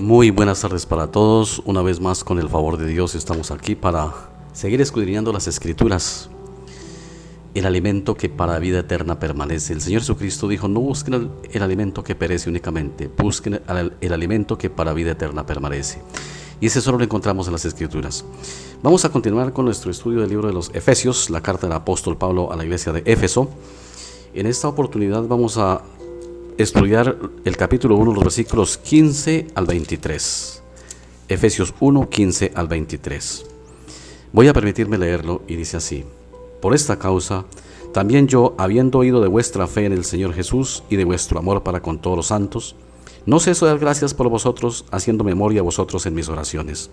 Muy buenas tardes para todos. Una vez más, con el favor de Dios, estamos aquí para seguir escudriñando las Escrituras, el alimento que para vida eterna permanece. El Señor Jesucristo dijo: no busquen el alimento que perece únicamente, busquen el alimento que para vida eterna permanece. Y ese solo lo encontramos en las Escrituras. Vamos a continuar con nuestro estudio del libro de los Efesios, la carta del apóstol Pablo a la iglesia de Éfeso. En esta oportunidad vamos a estudiar el capítulo 1, los versículos 15 al 23. Efesios 1, 15 al 23. Voy a permitirme leerlo y dice así: por esta causa, también yo, habiendo oído de vuestra fe en el Señor Jesús y de vuestro amor para con todos los santos, no ceso de dar gracias por vosotros, haciendo memoria a vosotros en mis oraciones,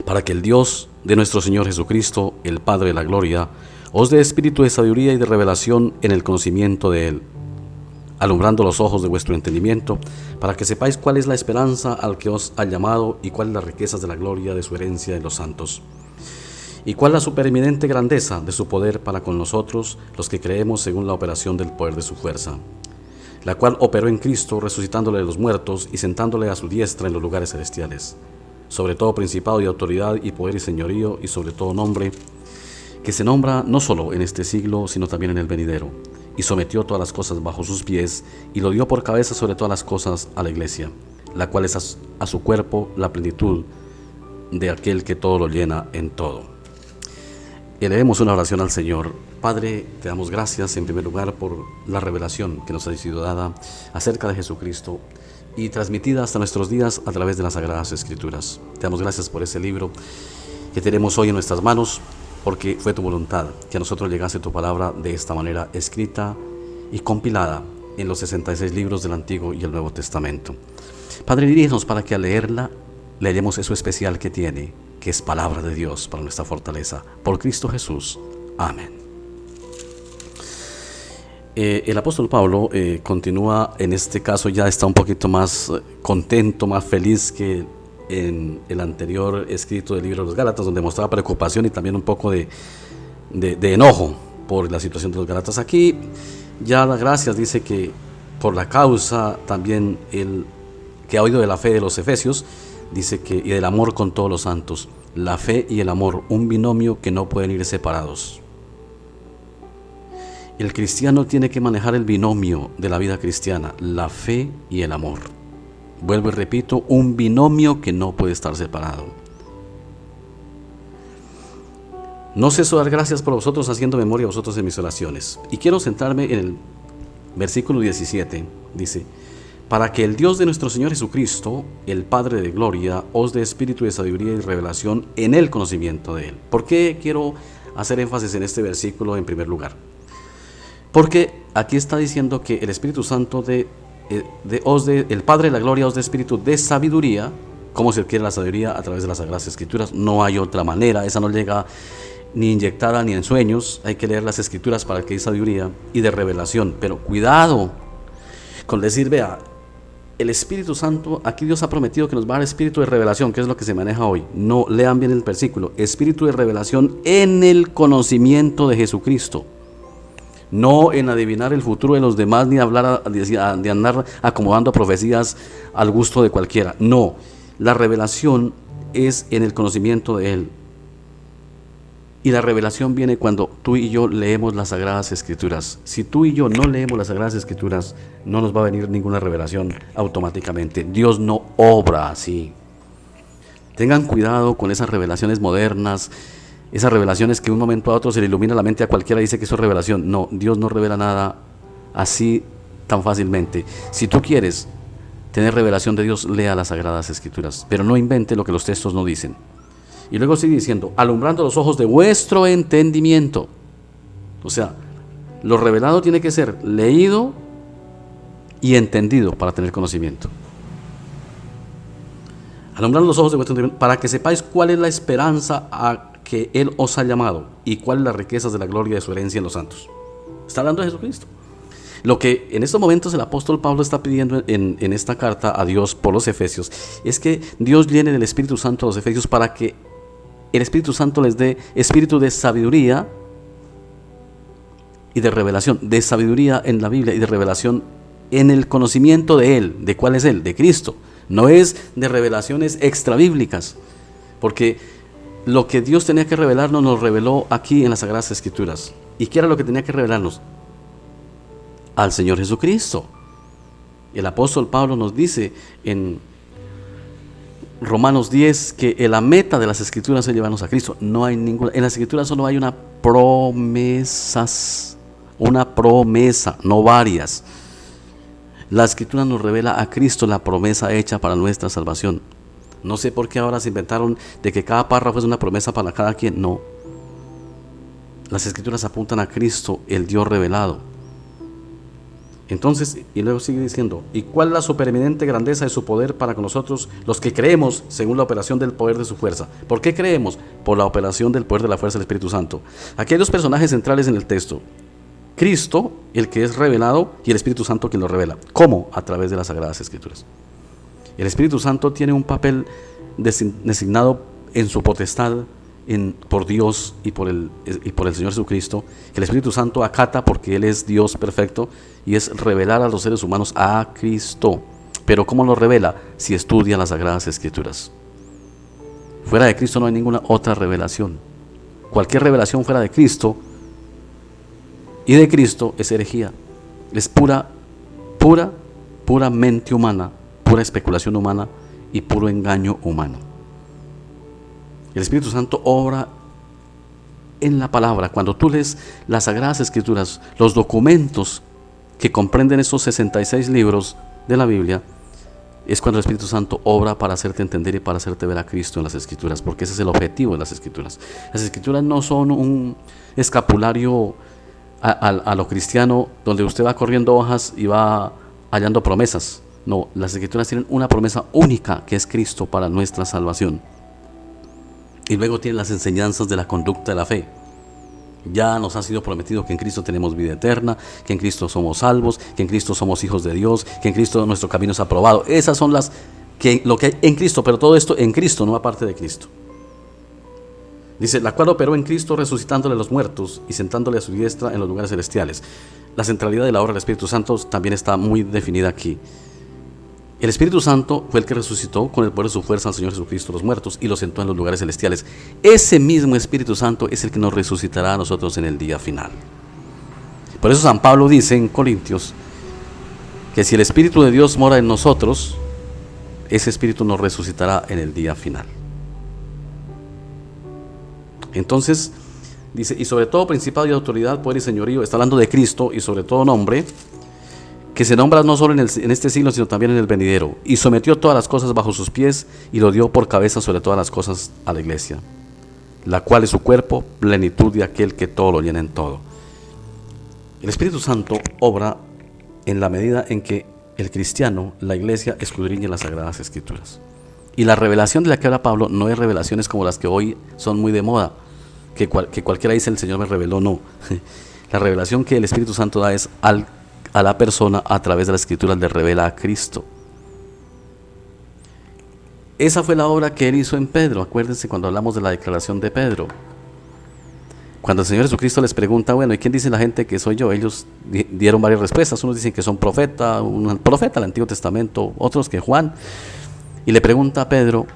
para que el Dios de nuestro Señor Jesucristo, el Padre de la gloria, os dé espíritu de sabiduría y de revelación en el conocimiento de Él, alumbrando los ojos de vuestro entendimiento, para que sepáis cuál es la esperanza al que os ha llamado y cuáles las riquezas de la gloria de su herencia en los santos, y cuál la supereminente grandeza de su poder para con nosotros, los que creemos según la operación del poder de su fuerza, la cual operó en Cristo, resucitándole de los muertos y sentándole a su diestra en los lugares celestiales, sobre todo principado y autoridad y poder y señorío, y sobre todo nombre, que se nombra no solo en este siglo, sino también en el venidero, y sometió todas las cosas bajo sus pies, y lo dio por cabeza sobre todas las cosas a la iglesia, la cual es a su cuerpo la plenitud de aquel que todo lo llena en todo. Elevemos una oración al Señor. Padre, te damos gracias en primer lugar por la revelación que nos ha sido dada acerca de Jesucristo y transmitida hasta nuestros días a través de las Sagradas Escrituras. Te damos gracias por ese libro que tenemos hoy en nuestras manos, porque fue tu voluntad que a nosotros llegase tu palabra de esta manera, escrita y compilada en los 66 libros del Antiguo y el Nuevo Testamento. Padre, dirígenos para que al leerla leeremos eso especial que tiene, que es palabra de Dios para nuestra fortaleza. Por Cristo Jesús. Amén. El apóstol Pablo continúa, en este caso ya está un poquito más contento, más feliz que en el anterior escrito del libro de los Gálatas, donde mostraba preocupación y también un poco de enojo por la situación de los Gálatas. Aquí ya da gracias, dice que por la causa también el que ha oído de la fe de los Efesios, dice que y del amor con todos los santos. La fe y el amor, un binomio que no pueden ir separados. El cristiano tiene que manejar el binomio de la vida cristiana, la fe y el amor. Vuelvo y repito, un binomio que no puede estar separado. No ceso de dar gracias por vosotros, haciendo memoria a vosotros en mis oraciones. Y quiero centrarme en el versículo 17. Dice: para que el Dios de nuestro Señor Jesucristo, el Padre de gloria, os dé espíritu de sabiduría y revelación en el conocimiento de Él. ¿Por qué quiero hacer énfasis en este versículo en primer lugar? Porque aquí está diciendo que el Espíritu Santo el Padre de la gloria os dé espíritu de sabiduría. ¿Cómo se adquiere la sabiduría? A través de las Sagradas Escrituras. No hay otra manera, esa no llega ni inyectada ni en sueños. Hay que leer las Escrituras para que haya sabiduría, y de revelación. Pero cuidado con decir, vea, el Espíritu Santo, aquí Dios ha prometido que nos va a dar espíritu de revelación, que es lo que se maneja hoy. No, lean bien el versículo: espíritu de revelación en el conocimiento de Jesucristo. No en adivinar el futuro de los demás, ni hablar de andar acomodando profecías al gusto de cualquiera. No, la revelación es en el conocimiento de Él. Y la revelación viene cuando tú y yo leemos las Sagradas Escrituras. Si tú y yo no leemos las Sagradas Escrituras, no nos va a venir ninguna revelación automáticamente. Dios no obra así. Tengan cuidado con esas revelaciones modernas, esas revelaciones que de un momento a otro se le ilumina la mente a cualquiera y dice que eso es revelación. No, Dios no revela nada así tan fácilmente. Si tú quieres tener revelación de Dios, lea las Sagradas Escrituras, pero no invente lo que los textos no dicen. Y luego sigue diciendo: alumbrando los ojos de vuestro entendimiento. O sea, lo revelado tiene que ser leído y entendido para tener conocimiento. Alumbrando los ojos de vuestro entendimiento, para que sepáis cuál es la esperanza a que Él os ha llamado y cuáles las riquezas de la gloria de su herencia en los santos. Está hablando de Jesucristo. Lo que en estos momentos el apóstol Pablo está pidiendo en esta carta a Dios por los Efesios es que Dios llene del Espíritu Santo a los Efesios, para que el Espíritu Santo les dé espíritu de sabiduría y de revelación, de sabiduría en la Biblia y de revelación en el conocimiento de Él. ¿De cuál es Él? De Cristo. no es de revelaciones extrabíblicas, porque lo que Dios tenía que revelarnos nos reveló aquí en las Sagradas Escrituras. ¿Y qué era lo que tenía que revelarnos? Al Señor Jesucristo. El apóstol Pablo nos dice en Romanos 10 que la meta de las Escrituras es llevarnos a Cristo. No hay ninguna, en las Escrituras solo hay una promesa, no varias. La Escritura nos revela a Cristo, la promesa hecha para nuestra salvación. No sé por qué ahora se inventaron de que cada párrafo es una promesa para cada quien. No. Las Escrituras apuntan a Cristo, el Dios revelado. Entonces, y luego sigue diciendo, ¿y cuál es la supereminente grandeza de su poder para con nosotros, los que creemos según la operación del poder de su fuerza? ¿Por qué creemos? Por la operación del poder de la fuerza del Espíritu Santo. Aquí hay dos personajes centrales en el texto: Cristo, el que es revelado, y el Espíritu Santo, quien lo revela. ¿Cómo? A través de las Sagradas Escrituras. El Espíritu Santo tiene un papel designado en su potestad por Dios y por el Señor Jesucristo, que el Espíritu Santo acata porque Él es Dios perfecto, y es revelar a los seres humanos a Cristo. Pero ¿cómo lo revela? Si estudia las Sagradas Escrituras. Fuera de Cristo no hay ninguna otra revelación. Cualquier revelación fuera de Cristo y de Cristo es herejía. Es puramente humana, pura especulación humana y puro engaño humano. El Espíritu Santo obra en la palabra. Cuando tú lees las Sagradas Escrituras, los documentos que comprenden esos 66 libros de la Biblia, es cuando el Espíritu Santo obra para hacerte entender y para hacerte ver a Cristo en las Escrituras, porque ese es el objetivo de las Escrituras. Las Escrituras no son un escapulario a lo cristiano, donde usted va corriendo hojas y va hallando promesas. No, las Escrituras tienen una promesa única, que es Cristo para nuestra salvación. Y luego tienen las enseñanzas de la conducta de la fe. Ya nos ha sido prometido que en Cristo tenemos vida eterna, que en Cristo somos salvos, que en Cristo somos hijos de Dios, que en Cristo nuestro camino es aprobado. Esas son lo que hay en Cristo, pero todo esto en Cristo, no aparte de Cristo. Dice, la cual operó en Cristo resucitándole a los muertos y sentándole a su diestra en los lugares celestiales. La centralidad de la obra del Espíritu Santo también está muy definida aquí. El Espíritu Santo fue el que resucitó con el poder de su fuerza al Señor Jesucristo los muertos y los sentó en los lugares celestiales. Ese mismo Espíritu Santo es el que nos resucitará a nosotros en el día final. Por eso San Pablo dice en Corintios que si el Espíritu de Dios mora en nosotros, ese Espíritu nos resucitará en el día final. Entonces dice, y sobre todo principado y autoridad, poder y señorío, está hablando de Cristo, y sobre todo nombre, que se nombra no solo en este siglo, sino también en el venidero, y sometió todas las cosas bajo sus pies, y lo dio por cabeza sobre todas las cosas a la iglesia, la cual es su cuerpo, plenitud de aquel que todo lo llena en todo. El Espíritu Santo obra en la medida en que el cristiano, la iglesia, escudriña las Sagradas Escrituras. Y la revelación de la que habla Pablo no es revelaciones como las que hoy son muy de moda, que cualquiera dice el Señor me reveló. No. La revelación que el Espíritu Santo da es a la persona a través de la Escritura, le revela a Cristo. Esa fue la obra que Él hizo en Pedro. Acuérdense cuando hablamos de la declaración de Pedro. Cuando el Señor Jesucristo les pregunta, bueno, ¿y quién dice la gente que soy yo? Ellos dieron varias respuestas. Unos dicen que son profeta, un profeta del Antiguo Testamento, otros que Juan. Y le pregunta a Pedro,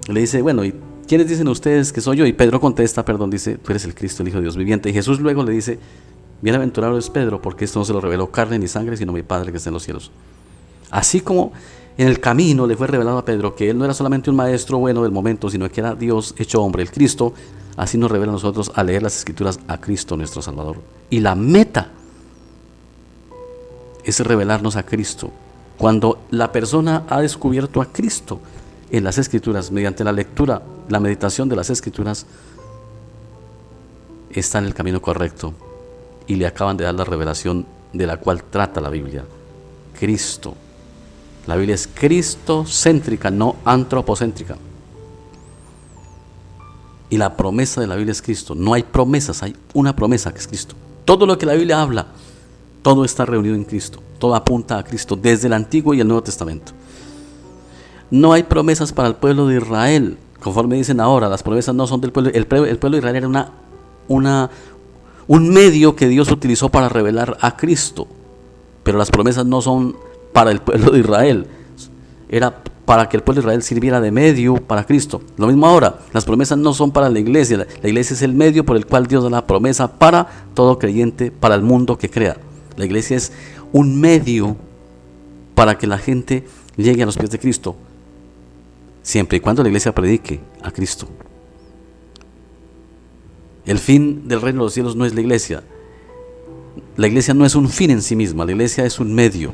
le dice, bueno, ¿y quiénes dicen ustedes que soy yo? Y Pedro contesta, dice, tú eres el Cristo, el Hijo de Dios viviente. Y Jesús luego le dice, bienaventurado es Pedro, porque esto no se lo reveló carne ni sangre, sino mi Padre que está en los cielos. Así como en el camino le fue revelado a Pedro que él no era solamente un maestro bueno del momento, sino que era Dios hecho hombre, el Cristo, así nos revela a nosotros al leer las Escrituras a Cristo nuestro Salvador. Y la meta es revelarnos a Cristo. Cuando la persona ha descubierto a Cristo en las Escrituras, mediante la lectura, la meditación de las Escrituras, está en el camino correcto y le acaban de dar la revelación de la cual trata la Biblia, Cristo. La Biblia es cristocéntrica, no antropocéntrica. Y la promesa de la Biblia es Cristo. No hay promesas, hay una promesa que es Cristo. Todo lo que la Biblia habla, todo está reunido en Cristo. Todo apunta a Cristo desde el Antiguo y el Nuevo Testamento. No hay promesas para el pueblo de Israel. Conforme dicen ahora, las promesas no son del pueblo. El pueblo de Israel era un medio que Dios utilizó para revelar a Cristo. Pero las promesas no son para el pueblo de Israel. Era para que el pueblo de Israel sirviera de medio para Cristo. Lo mismo ahora, las promesas no son para la iglesia. La iglesia es el medio por el cual Dios da la promesa para todo creyente, para el mundo que crea. La iglesia es un medio para que la gente llegue a los pies de Cristo, siempre y cuando la iglesia predique a Cristo. El fin del reino de los cielos no es la iglesia. La iglesia no es un fin en sí misma, la iglesia es un medio.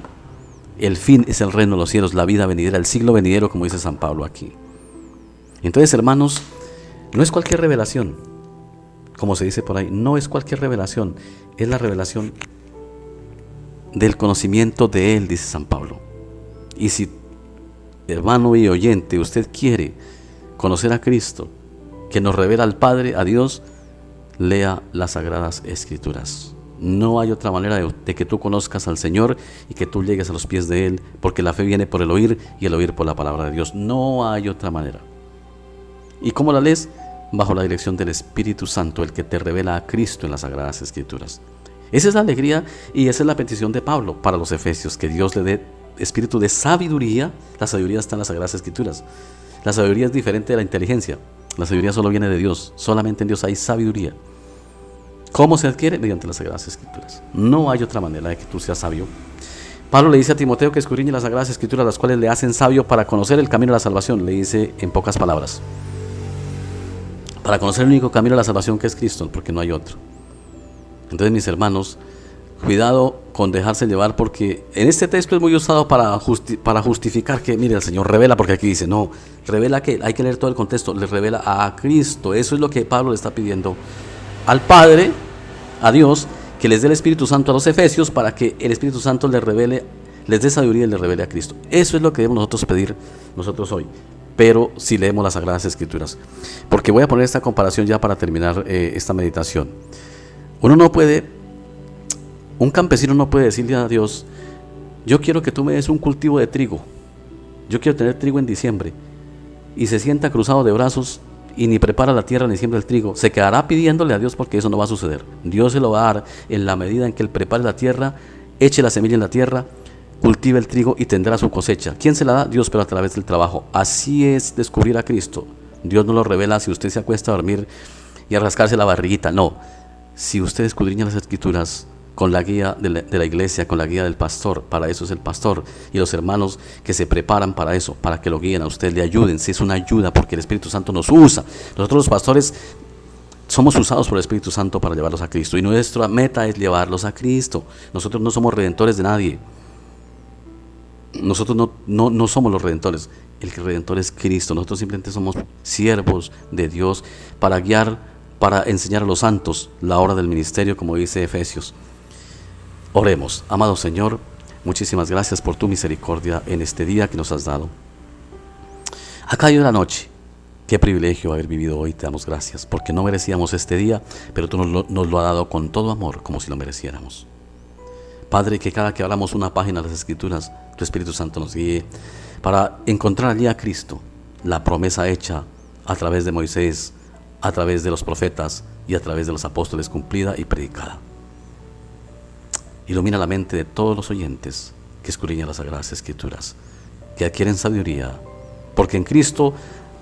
El fin es el reino de los cielos, la vida venidera, el siglo venidero, como dice San Pablo aquí. Entonces, hermanos, no es cualquier revelación, como se dice por ahí, no es cualquier revelación, es la revelación del conocimiento de Él, dice San Pablo. Y si, hermano y oyente, usted quiere conocer a Cristo, que nos revela al Padre, a Dios, lea las Sagradas Escrituras. No hay otra manera de que tú conozcas al Señor y que tú llegues a los pies de Él, porque la fe viene por el oír y el oír por la palabra de Dios. No hay otra manera. ¿Y cómo la lees? Bajo la dirección del Espíritu Santo, el que te revela a Cristo en las Sagradas Escrituras. Esa es la alegría y esa es la petición de Pablo para los efesios, que Dios le dé espíritu de sabiduría. La sabiduría está en las Sagradas Escrituras. La sabiduría es diferente de la inteligencia. La sabiduría solo viene de Dios. Solamente en Dios hay sabiduría. ¿Cómo se adquiere? Mediante las Sagradas Escrituras. No hay otra manera de que tú seas sabio. Pablo le dice a Timoteo que escudriñe las Sagradas Escrituras, las cuales le hacen sabio para conocer el camino de la salvación. Le dice en pocas palabras, para conocer el único camino de la salvación, que es Cristo, porque no hay otro. Entonces, mis hermanos, cuidado con dejarse llevar, porque en este texto es muy usado para justificar que, mire, el Señor revela, porque aquí dice, no, revela que hay que leer todo el contexto, le revela a Cristo. Eso es lo que Pablo le está pidiendo al Padre, a Dios, que les dé el Espíritu Santo a los efesios, para que el Espíritu Santo les revele, les dé sabiduría y les revele a Cristo. Eso es lo que debemos nosotros pedir nosotros hoy, pero si leemos las Sagradas Escrituras. Porque voy a poner esta comparación ya para terminar esta meditación. Un campesino no puede decirle a Dios, yo quiero que tú me des un cultivo de trigo, yo quiero tener trigo en diciembre, y se sienta cruzado de brazos y ni prepara la tierra ni siembra el trigo. Se quedará pidiéndole a Dios, porque eso no va a suceder. Dios se lo va a dar en la medida en que Él prepare la tierra, eche la semilla en la tierra, cultive el trigo y tendrá su cosecha. ¿Quién se la da? Dios, pero a través del trabajo. Así es descubrir a Cristo. Dios no lo revela si usted se acuesta a dormir y a rascarse la barriguita. No, si usted escudriña las Escrituras con la guía de la iglesia, con la guía del pastor. Para eso es el pastor y los hermanos que se preparan para eso, para que lo guíen a usted, le ayuden. Si es una ayuda, porque el Espíritu Santo nos usa. Nosotros los pastores somos usados por el Espíritu Santo para llevarlos a Cristo, y nuestra meta es llevarlos a Cristo. Nosotros no somos redentores de nadie. Nosotros no somos los redentores. El redentor es Cristo. Nosotros simplemente somos siervos de Dios para guiar, para enseñar a los santos la obra del ministerio, como dice Efesios. Oremos. Amado Señor, muchísimas gracias por tu misericordia en este día que nos has dado. Ha caído la noche. Qué privilegio haber vivido hoy. Te damos gracias, porque no merecíamos este día, pero tú nos lo has dado con todo amor, como si lo mereciéramos. Padre, que cada que hablamos una página de las Escrituras, tu Espíritu Santo nos guíe para encontrar allí a Cristo, la promesa hecha a través de Moisés, a través de los profetas y a través de los apóstoles, cumplida y predicada. Ilumina la mente de todos los oyentes que escudriñan las Sagradas Escrituras, que adquieren sabiduría, porque en Cristo,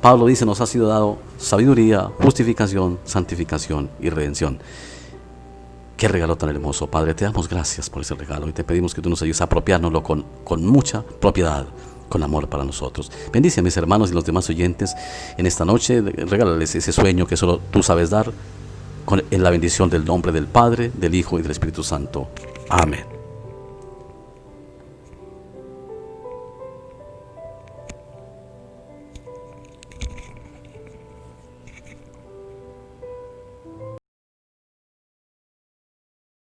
Pablo dice, nos ha sido dado sabiduría, justificación, santificación y redención. Qué regalo tan hermoso, Padre. Te damos gracias por ese regalo y te pedimos que tú nos ayudes a apropiárnoslo con mucha propiedad, con amor para nosotros. Bendice a mis hermanos y los demás oyentes en esta noche. Regálales ese sueño que solo tú sabes dar, en la bendición del nombre del Padre, del Hijo y del Espíritu Santo. Amén.